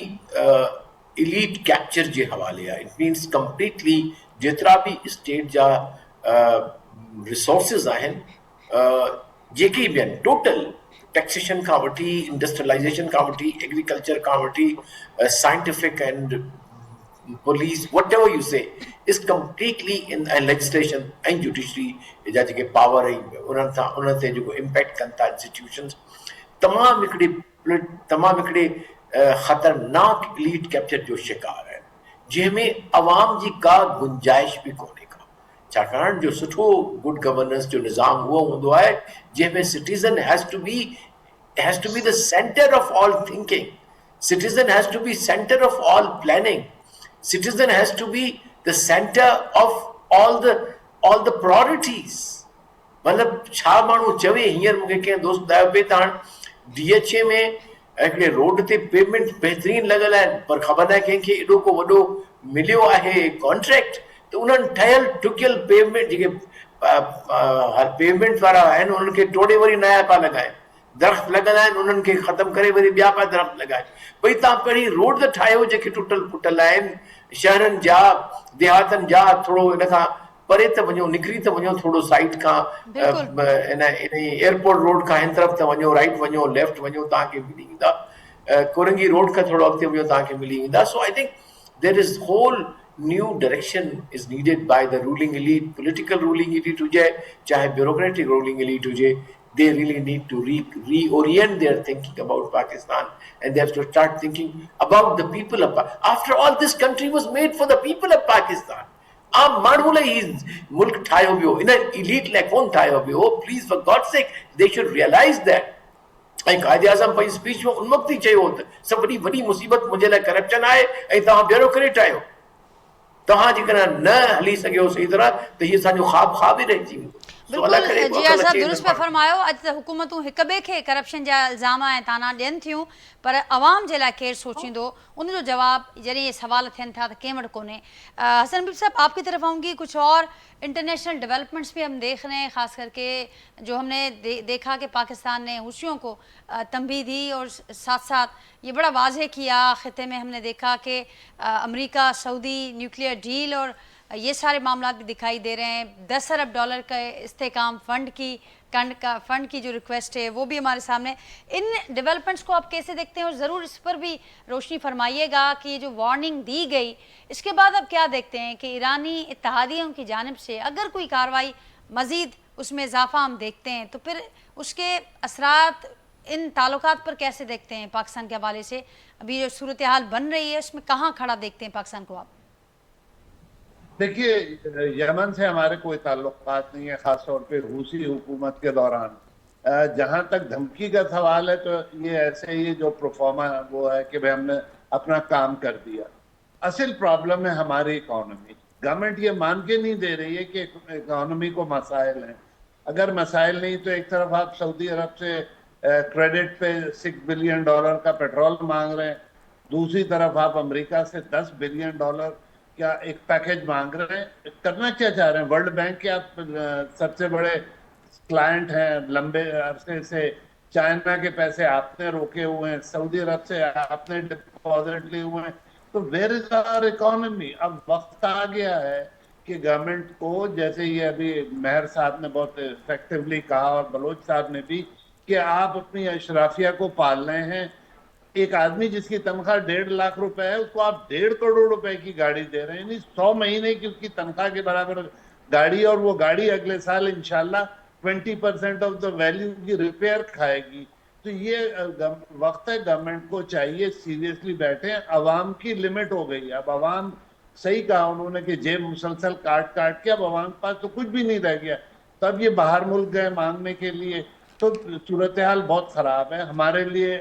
इलीट कैप्चर जे हवाले आहे। इट मीन्स कंप्लीटली जेतिरा बि स्टेट जा रिसोर्सिस आहिनि जेके बि आहिनि, टोटल टैक्सेशन खां वठी, इंडस्ट्रियलाइजेशन खां वठी, एग्रीकल्चर खां वठी, scientific and police, whatever you say, is completely in legislation and judiciary जा जेके पावर आहिनि उन्हनि ते जेको इम्पैक्ट कनि था इंस्टीट्यूशंस, तमामु हिकिड़े ख़तरनाक इलीट कैप्चर जो शिकार आहे, जंहिंमें अवाम जी का गुंजाइश बि कोन्हे का। छाकाणि जो सुठो गुड गवर्नेंस जो निज़ाम उहो हूंदो आहे जंहिंमें citizen has to be the centre of all thinking, citizen has to be centre of all planning, citizen has to be the center of all the priorities। मतलब छा माण्हू चवे, हींअर मूंखे कंहिं दोस्त ॿुधायो पिए त हाणे DHA में हिकिड़े रोड ते पेमेंट बहितरीन लॻल आहिनि, पर ख़बर न आहे कंहिंखे एॾो को वॾो मिलियो आहे कॉन्ट्रैक्ट, त उन्हनि ठहियल ठुकियल पेमेंट जेके पेमेंट वारा आहिनि उन्हनि खे टोड़े वरी नया पिया लॻाइनि, दरख़्त लॻल आहिनि उन्हनि खे ख़तमु करे वरी ॿिया पिया दरख़्त लॻाइनि। भई तव्हां पहिरीं रोड त ठाहियो जेके टुटल फुटल आहिनि, शहरनि जा देहातनि जा, थोरो इन खां परे त वञो, निकिरी त वञो थोरो साइड खां, इन एयरपोर्ट रोड खां हिन तरफ़ त वञो, राइट वञो, लेफ्ट वञो, तव्हांखे मिली वेंदा, कोरंगी रोड खां थोरो अॻिते वञो तव्हांखे मिली वेंदा। So I think there is whole new direction is needed by the ruling elite, political ruling elite हुजे चाहे ब्यूरोक्रेटिक रूलिंग एलीट हुजे। They really need to reorient their thinking about Pakistan, and they have to start thinking about the people of Pakistan. After all, this country was made for the people of Pakistan. आम माण्हू लाइ ही मुल्क ठाहियो वियो, इन elite लाइ कोन ठाहियो वियो। Please for God sake they should realise that. ऐं कायदे आज़म पंहिंजी स्पीच में उन वक़्तु ई चयो त सभु वॾी मुसीबत मुंहिंजे लाइ करप्शन आहे ऐं तव्हां ब्यूरोक्रेट आहियो, तव्हां जेकॾहिं न हली सघियो सही तरह त हीअ असांजो ख़्वाब ई रहिजी वेंदो। बिल्कुलु जी साहब दुरुस्त पिया फरमायो। अॼु त हुकूमतूं हिक ॿिए खे करप्शन जा इल्ज़ाम ऐं ताना ॾियनि थियूं, पर अवाम जे लाइ केरु सोचींदो, उनजो जवाबु जॾहिं ये सवाल थियनि था त कंहिं वटि कोन्हे। हसन हबीब साहब, आपकी तरफ आऊँगी। कुछ और इंटरनेशनल डेवलपमेंट्स भी हम देख रहे हैं, ख़ास करके जो हमने देखा कि पाकिस्तान ने हुसियों को तंबीह दी और साथ साथ ये बड़ा वाज़ेह किया। ख़िते में हमने देखा कि अमेरिका सऊदी न्यूक्लियर डील और ये सारे मामला भी दिखाई दे रहे हैं। 10 अरब डॉलर का इस्तेकाम फंड की जो रिक्वेस्ट है वो भी हमारे सामने। इन डेवलपमेंट्स को आप कैसे देखते हैं, और ज़रूर इस पर भी रोशनी फरमाइएगा कि ये जो वार्निंग दी गई इसके बाद अब क्या देखते हैं कि ईरानी इत्तेहादियों की जानिब से अगर कोई कार्रवाई मज़ीद उसमें इजाफा हम देखते हैं तो फिर उसके असरात इन ताल्लुकात पर कैसे देखते हैं पाकिस्तान के हवाले से? अभी जो सूरत हाल बन रही है उसमें कहाँ खड़ा देखते हैं पाकिस्तान को आप? देखिए, यमन से हमारे कोई ताल्लुकात नहीं है, खास तौर पे रूसी हुकूमत के दौरान। जहाँ तक धमकी का सवाल है तो ये ऐसे ही जो प्रोफॉर्मा वो है कि भाई हमने अपना काम कर दिया। असल प्रॉब्लम है हमारी इकोनॉमी। गवर्नमेंट ये मान के नहीं दे रही है कि इकोनॉमी को मसाइल हैं। अगर मसाइल नहीं तो एक तरफ आप सऊदी अरब से क्रेडिट पे $6 बिलियन का पेट्रोल मांग रहे हैं, दूसरी तरफ आप अमेरिका से $10 बिलियन क्या एक पैकेज मांग रहे हैं। करना क्या चाह रहे हैं? वर्ल्ड बैंक के आप सबसे बड़े क्लाइंट हैं, लंबे अरसे से चाइना के पैसे आपने रोके हुए हैं, सऊदी अरब से आपने डिपॉजिट लिए हुए हैं, तो वेयर इज आवर इकोनॉमी? अब वक्त आ गया है कि गवर्नमेंट को, जैसे ये अभी मेहर साहब ने बहुत इफेक्टिवली कहा और बलोच साहब ने भी, कि आप अपनी अशराफिया को पाल रहे हैं। एक आदमी जिसकी तनख्वाह 1.5 लाख रुपए है, उसको आप 1.5 करोड़ रुपए की गाड़ी दे रहे हैं, यानी 100 महीने की उसकी तनख्वाह के बराबर गाड़ी, और वो गाड़ी अगले साल इंशाल्लाह 20% ऑफ द वैल्यू की रिपेयर खाएगी। तो ये वक्त है, गवर्नमेंट को चाहिए सीरियसली बैठे। अवाम की लिमिट हो गई, अब अवाम, सही कहा उन्होंने कि जेब मुसलसल काट काट के अब अवाम के पास तो कुछ भी नहीं रह गया, तब ये बाहर मुल्क गए मांगने के लिए। तो सूरत हाल बहुत खराब है हमारे लिए।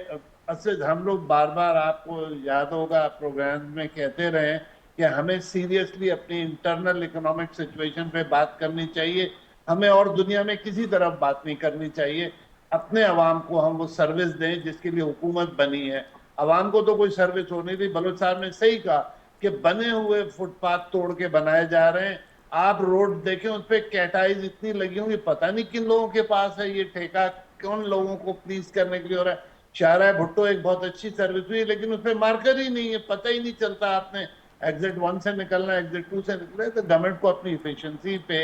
असद हम लोग बार बार, आपको याद होगा, प्रोग्राम में कहते रहे कि हमें सीरियसली अपनी इंटरनल इकोनॉमिक सिचुएशन पे बात करनी चाहिए, हमें और दुनिया में किसी तरफ बात नहीं करनी चाहिए। अपने अवाम को हम वो सर्विस दें जिसके लिए हुकूमत बनी है। अवाम को तो कोई सर्विस हो नहीं रही। बलोच साहब ने सही कहा कि बने हुए फुटपाथ तोड़ के बनाए जा रहे हैं। आप रोड देखें, उस पर कैटाइज इतनी लगी होंगी, पता नहीं किन लोगों के पास है ये ठेका, कौन लोगों को प्लीज करने के लिए हो रहा है। शाहरा भुट्टो एक बहुत अच्छी सर्विस हुई, लेकिन उसमें मार्कर ही नहीं है, पता ही नहीं चलता आपने एग्जिट 1 से निकलना है, एग्जिट 2 से निकलना है। तो गवर्नमेंट को अपनी इफिशियंसी पे,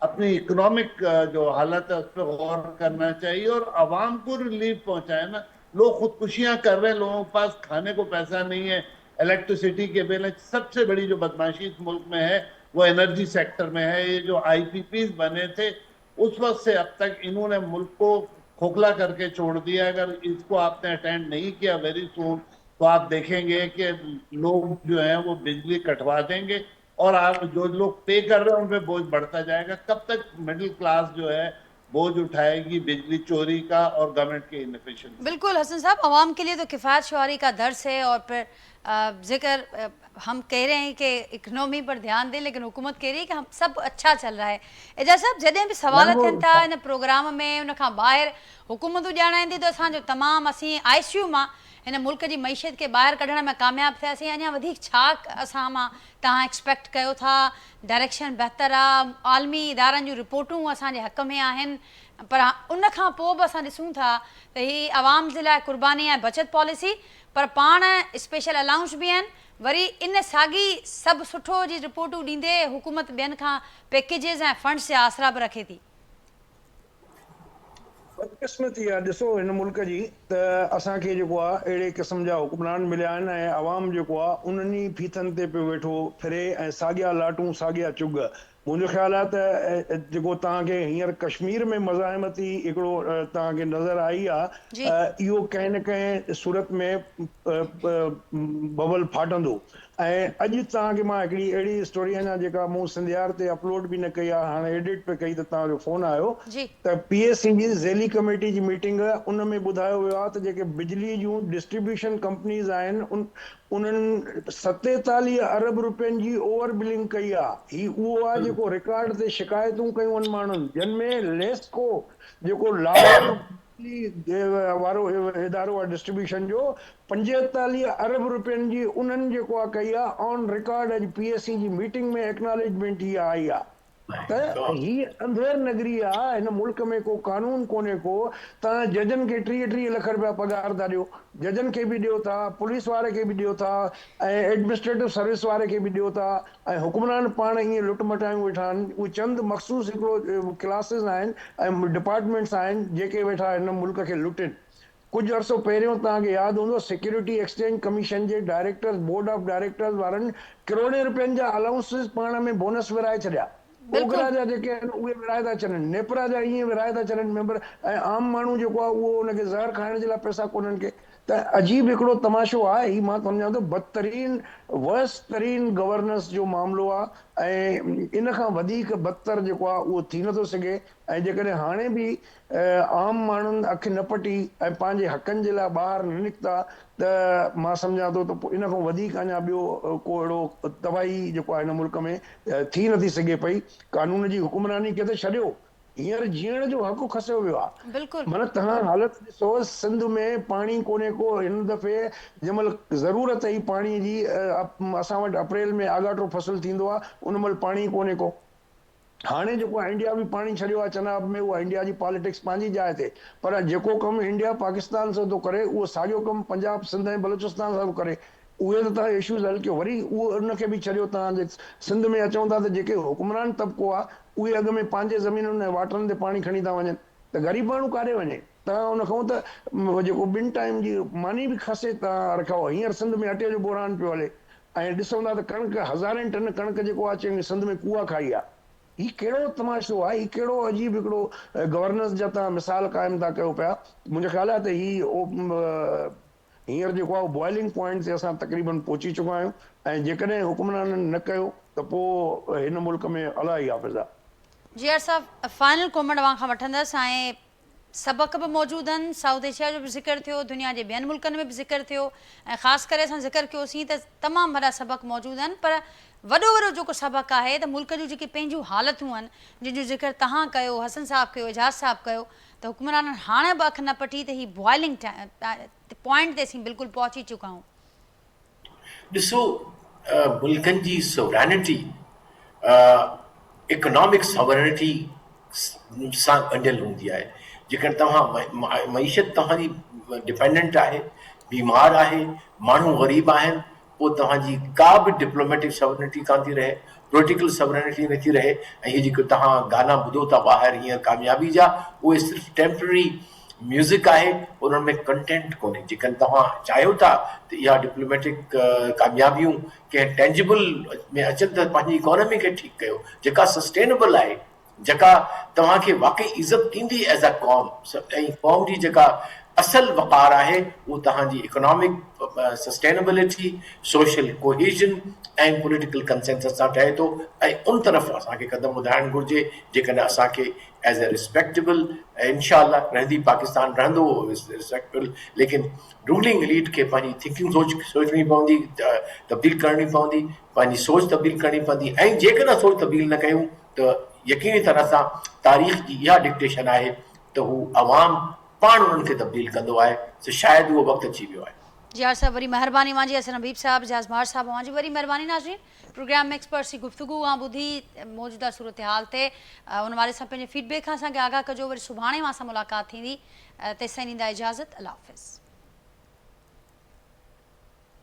अपनी इकोनॉमिक जो हालत है उस पर गौर करना चाहिए और आवाम को रिलीफ पहुंचाए ना। लोग खुदकुशियां कर रहे हैं, लोगों के पास खाने को पैसा नहीं है, इलेक्ट्रिसिटी के बिल है। सबसे बड़ी जो बदमाशी इस मुल्क में है वो एनर्जी सेक्टर में है। ये जो आईपीपीज बने थे उस वक्त से अब तक इन्होंने मुल्क को खोखला करके छोड़ दिया। अगर इसको आपने अटेंड नहीं किया वेरी सून, तो आप देखेंगे कि लोग जो हैं वो बिजली कटवा देंगे और आप जो लोग पे कर रहे हैं उन पे बोझ बढ़ता जाएगा। कब तक मिडिल क्लास जो है बोझ उठाएगी बिजली चोरी का और गवर्नमेंट के इनएफिशिएंसी। बिल्कुल हसन साहब, आवाम के लिए तो किफ़ायत शुआरी का दर्स है और फिर जिक्र हम कह रहे हैं कि इकनॉमी पर ध्यान दें, लेकिन हुकूमत कह रही है कि हम सब अच्छा चल रहा है। एजाज साहब, जॾहिं बि सवाल थियनि था इन प्रोग्राम में, उन खां ॿाहिरि हुकूमतूं ॼाणाईंदी त असांजो तमामु असीं ICU मां हिन मुल्क जी मईशत खे ॿाहिरि कढण में कामयाबु थियासीं। अञा वधीक छा असां मां तव्हां एक्सपेक्ट कयो था? डायरेक्शन बहितर आहे, आलमी इदारनि जूं रिपोर्टूं असांजे हक़ में आहिनि, पर उन खां पोइ बि असां ॾिसूं था त ही आवाम जे लाइ क़ुर्बानी ऐं बचत पॉलिसी, पर पाण स्पेशल अलाउंस बि आहिनि। वरी इन साॻी सभु सुठो जी रिपोर्टूं ॾींदे हुकूमत ॿियनि खां पैकेजिस ऐं फंड्स जा आसरा बि रखे थी। बदकिस्मती आहे ॾिसो हिन मुल्क जी, त असांखे जेको आहे अहिड़े क़िस्म जा हुक्मरान मिलिया आहिनि ऐं अवाम जेको आहे उन्हनि ई फीथनि ते पियो वेठो फिरे ऐं साॻिया लाटूं साॻिया चुग। मुंहिंजो ख़्यालु आहे त जेको तव्हांखे हींअर कश्मीर में मज़ाहिमती हिकिड़ो तव्हांखे नज़र आई आहे, इहो कंहिं न कंहिं सूरत में बबल फाटंदो। ऐं अॼु तव्हांखे मां हिकिड़ी अहिड़ी स्टोरी अञा जेका मूं सिंधियार ते अपलोड बि न कई आहे, हाणे एडिट पे कई त तव्हांजो फोन आयो, त PSC जी ज़ैली कमेटी जी मीटिंग, उन में ॿुधायो वियो आहे त जेके बिजली जूं डिस्ट्रीब्यूशन कंपनीज़ आहिनि उन्हनि 47 अरब रुपयनि जी ओवर बिलिंग कई आहे। ही उहो आहे जेको रिकॉर्ड ते शिकायतूं कयूं आहिनि माण्हुनि, जिन में लेस्को जेको लाहौर वारो इदारो आहे डिस्ट्रीब्यूशन जो, 45 अरब रुपयनि जी उन्हनि जेको आहे कई आहे ऑन रिकॉर्ड। अॼु PSC जी मीटिंग में एक्नॉलेजमेंट ही आई आहे त ही अंधेर नगरी आहे। हिन मुल्क में को कानून कोन्हे को। तव्हां जजनि खे 30-30 लख रुपया पगार था ॾियो, जजनि खे बि ॾियो था, पुलिस वारे खे बि ॾियो था ऐं एडमिनिस्ट्रेटिव सर्विस वारे खे बि ॾियो था, ऐं हुक्मरान पाण ईअं लुट मटायूं वेठा आहिनि। उहे चंद मख़सूस हिकिड़ो क्लासिस आहिनि ऐं डिपार्टमेंट्स आहिनि जेके वेठा हिन मुल्क खे लुटनि। कुझु अर्सो पहिरियों तव्हांखे यादि हूंदो, security exchange commission J directors, board of directors वारनि करोड़े रुपयनि जा अलाउंसिस पाण में बोनस विराए छॾिया। ओगरा जा जेके आहिनि उहे विराए था छॾनि, नेपरा जा ईअं विराए था छॾनि मेंबर, ऐं आम माण्हू जेको आहे उहो उनखे ज़हर खाइण जे लाइ पैसा कोन्हनि के। त अजीब हिकिड़ो तमाशो आहे ही। मां सम्झां थो बदतरीन वर्स्ट तरीन गवर्नेंस जो मामिलो आहे ऐं इन खां वधीक बदतर जेको आहे उहो थी नथो सघे। ऐं जेकॾहिं हाणे बि आम माण्हुनि अखि न पटी ऐं पंहिंजे हक़नि जे लाइ ॿाहिरि न निकिता त मां सम्झां थो त इन खां वधीक अञा ॿियो को अहिड़ो तबाही जेको आहे हिन मुल्क में थी नथी सघे पई। कानून जी हुक्मरानी खे त छॾियो, हींअर जीअण जो हक़ खसियो वियो आहे। माना तव्हां हालत ॾिसो, सिंध में पाणी कोन्हे को। हिन दफ़े जंहिंमहिल ज़रूरत ई पाणीअ जी, असां वटि अप्रैल में आगाटो फसल थींदो आहे, उन महिल पाणी कोन्हे को। हाणे जेको आहे इंडिया बि पाणी छॾियो आहे चनाब में, उहा इंडिया जी पॉलिटिक्स पंहिंजी जाइ ते, पर जेको कमु इंडिया पाकिस्तान सां थो करे उहो साॻियो कमु पंजाब सिंध ऐं बलूचिस्तान सां थो करे। उहे त तव्हां इशूज़ हल कयो, वरी उहो उनखे बि छॾियो। तव्हां सिंध में अचूं था त जेके हुक्मरान तबिको आहे उहे अॻ में पंहिंजे ज़मीनुनि ऐं वाटरनि ते पाणी खणी था वञनि, त ग़रीब माण्हू काॾे वञे? तव्हां उन खां त जेको 2 टाइम जी मानी बि खसे तव्हां रखो। हींअर सिंध में अटे जो बोरान पियो हले ऐं ॾिसूं था त कणिक हज़ारनि टन कणिक जेको आहे चङी सिंध में कुआ खाई आहे। ही कहिड़ो तमाशो आहे, ही कहिड़ो अजीब हिकिड़ो गवर्नेंस जा तव्हां मिसाल क़ाइमु था कयो पिया। मुंहिंजो ख़्यालु आहे त हींअर जेको आहे बॉइलिंग पॉइंट ते असां तक़रीबन पहुची चुका आहियूं ऐं जेकॾहिं हुक्मराननि न कयो त पोइ हिन मुल्क में अला ई हाफ़िज़ आहे। जी यार साहब, फाइनल कॉमेंट अवां खां वठंदसि। ऐं सबक बि मौजूदु आहिनि, साउथ एशिया जो बि ज़िक्र थियो, दुनिया जे ॿियनि मुल्कनि में बि ज़िक्र थियो ऐं ख़ासि करे असां ज़िक्र कयोसीं त तमामु वॾा सबक मौजूदु आहिनि। पर वॾो जेको सबक आहे त मुल्क जूं जेके पंहिंजूं हालतूं आहिनि, जंहिंजो ज़िक्र तव्हां कयो, हसन साहब कयो, एजाज़ साहब कयो, त हुक्मराननि हाणे बि अखि न पटी त हीअ बॉइलिंग पॉइंट ते असीं बिल्कुलु पहुची चुका आहियूं। ॾिसो, मुल्कनि जी सोवरेनिटी इकोनॉमिक सॉवरेनिटी सां ॻंढियल हूंदी आहे। जेकर तव्हां मईशत तव्हांजी डिपेंडेंट आहे, बीमार आहे, माण्हू ग़रीब आहिनि, पोइ तव्हांजी का बि डिप्लोमेटिक सॉवरेनिटी कान थी रहे, पॉलिटिकल सॉवरेनिटी नथी रहे। ऐं हीअ जेको तव्हां गाना ॿुधो था ॿाहिरि हीअं कामयाबी जा, उहे सिर्फ़ु टेम्पररी म्यूज़िक आहे, उन्हनि में कंटेंट कोन्हे। जेकॾहिं तव्हां चाहियो था त इहा डिप्लोमेटिक कामयाबियूं कंहिं टेंजिबल में अचनि त पंहिंजी इकोनॉमी खे ठीकु कयो, जेका सस्टेनेबल आहे, जेका तव्हांखे वाक़ई इज़त ॾींदी एज़ अ कौम। ऐं कौम जी जेका असल वक़ार आहे उहो तव्हांजी इकोनॉमिक सस्टेनेबिलिटी, सोशल कोहेजन ऐं पॉलिटिकल कंसेंसस सां ठहे थो। ऐं उन तरफ़ असांखे क़दम वधाइणु घुरिजे। जेकॾहिं असांखे एज़ अ रिस्पेक्टेबल, इंशाअल्लाह रहंदी पाकिस्तान रहंदो रिस्पेक्टेबल, लेकिन रूलिंग एलीट खे पंहिंजी थिंकिंग सोचणी पवंदी, तब्दील करणी पवंदी, पंहिंजी सोच तब्दील करणी पवंदी। ऐं जेकॾहिं सोच तब्दील न कयूं त यकीनी तरह सां तारीख़ जी इहा डिक्टेशन आहे त हू अवाम पाण उन्हनि खे तब्दील कंदो आहे। त शायदि उहो वक़्तु अची वियो आहे। जी यार साहब, वरी महिरबानी मुंहिंजी हसन हबीब साहब, जाज़मार साहब, मुंहिंजी वरी महिरबानी नाज़रीन। प्रोग्राम में एक्सपर्ट्स जी गुफ्तगू ॿुधी मौजूदा सूरत हाल ते उन वारे सां पंहिंजे फीडबैक खां असांखे आगाह कजो। वरी सुभाणे मां सां मुलाक़ात थींदी। तेसिताईं ॾींदा इजाज़त। अल्लाह हाफ़िज़।